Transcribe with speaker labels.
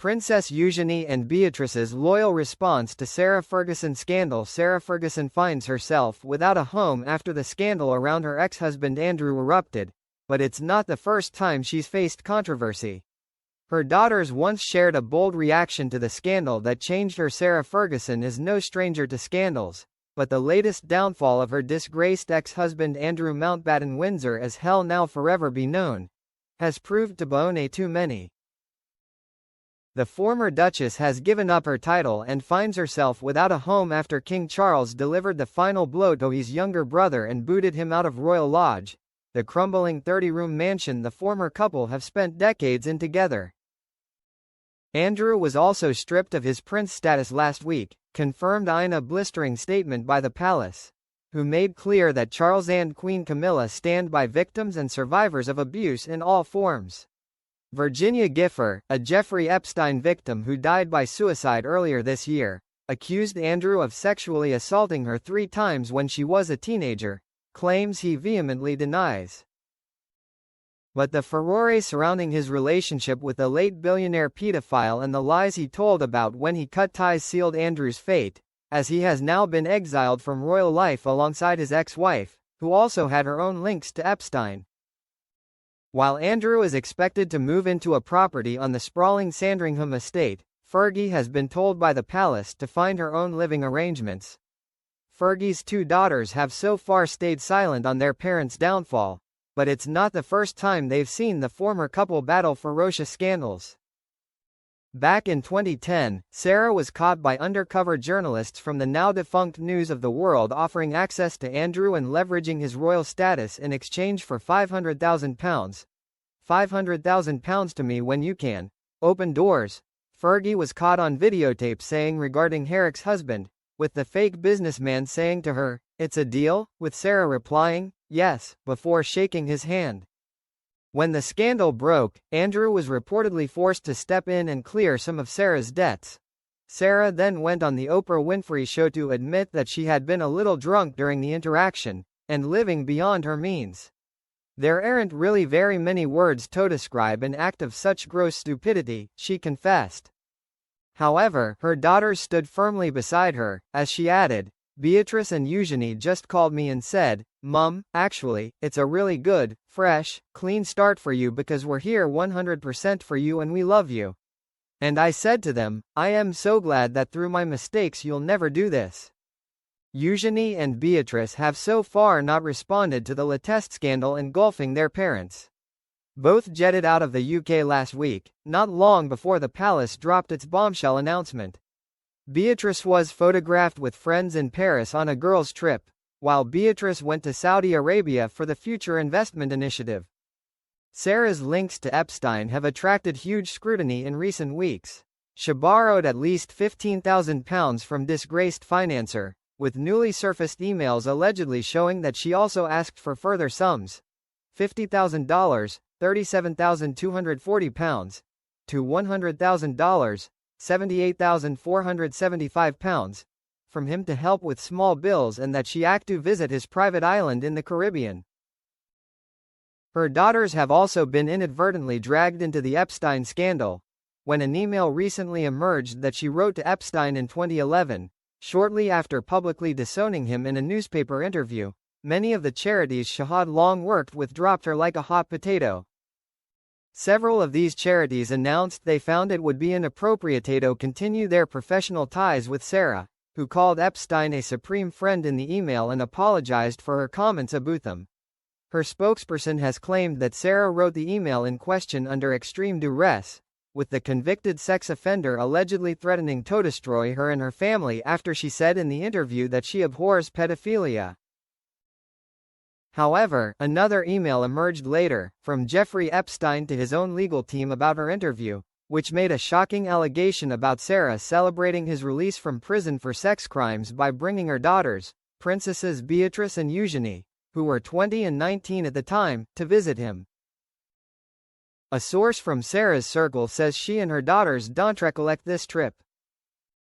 Speaker 1: Princess Eugenie and Beatrice's loyal response to Sarah Ferguson scandal. Sarah Ferguson finds herself without a home after the scandal around her ex-husband Andrew erupted, but it's not the first time she's faced controversy. Her daughters once shared a bold reaction to the scandal that changed her. Sarah Ferguson is no stranger to scandals, but the latest downfall of her disgraced ex-husband Andrew Mountbatten Windsor as hell now forever be known, has proved to bone too many. The former Duchess has given up her title and finds herself without a home after King Charles delivered the final blow to his younger brother and booted him out of Royal Lodge, the crumbling 30-room mansion the former couple have spent decades in together. Andrew was also stripped of his prince status last week, confirmed in a blistering statement by the palace, who made clear that Charles and Queen Camilla stand by victims and survivors of abuse in all forms. Virginia Gifford, a Jeffrey Epstein victim who died by suicide earlier this year, accused Andrew of sexually assaulting her 3 times when she was a teenager, claims he vehemently denies. But the furore surrounding his relationship with the late billionaire pedophile and the lies he told about when he cut ties sealed Andrew's fate, as he has now been exiled from royal life alongside his ex-wife, who also had her own links to Epstein. While Andrew is expected to move into a property on the sprawling Sandringham estate, Fergie has been told by the palace to find her own living arrangements. Fergie's 2 daughters have so far stayed silent on their parents' downfall, but it's not the first time they've seen the former couple battle ferocious scandals. Back in 2010, Sarah was caught by undercover journalists from the now-defunct News of the World offering access to Andrew and leveraging his royal status in exchange for £500,000. £500,000 to me when you can. Open doors. Fergie was caught on videotape saying regarding Herrick's husband, with the fake businessman saying to her, "It's a deal?" with Sarah replying, "Yes," before shaking his hand. When the scandal broke, Andrew was reportedly forced to step in and clear some of Sarah's debts. Sarah then went on the Oprah Winfrey Show to admit that she had been a little drunk during the interaction, and living beyond her means. There aren't really very many words to describe an act of such gross stupidity, she confessed. However, her daughters stood firmly beside her, as she added, "Beatrice and Eugenie just called me and said, 'Mum, actually, it's a really good, fresh, clean start for you because we're here 100% for you and we love you.' And I said to them, 'I am so glad that through my mistakes you'll never do this.'" Eugenie and Beatrice have so far not responded to the latest scandal engulfing their parents. Both jetted out of the UK last week, not long before the palace dropped its bombshell announcement. Beatrice was photographed with friends in Paris on a girls' trip, while Beatrice went to Saudi Arabia for the Future Investment Initiative. Sarah's links to Epstein have attracted huge scrutiny in recent weeks. She borrowed at least £15,000 from disgraced financier, with newly surfaced emails allegedly showing that she also asked for further sums, $50,000, £37,240, to $100,000, £78,475, from him to help with small bills and that she act to visit his private island in the Caribbean. Her daughters have also been inadvertently dragged into the Epstein scandal, when an email recently emerged that she wrote to Epstein in 2011, shortly after publicly disowning him in a newspaper interview. Many of the charities she had long worked with dropped her like a hot potato. Several of these charities announced they found it would be inappropriate to continue their professional ties with Sarah, who called Epstein a supreme friend in the email and apologized for her comments about them. Her spokesperson has claimed that Sarah wrote the email in question under extreme duress, with the convicted sex offender allegedly threatening to destroy her and her family after she said in the interview that she abhors pedophilia. However, another email emerged later, from Jeffrey Epstein to his own legal team about her interview, which made a shocking allegation about Sarah celebrating his release from prison for sex crimes by bringing her daughters, Princesses Beatrice and Eugenie, who were 20 and 19 at the time, to visit him. A source from Sarah's circle says she and her daughters don't recollect this trip.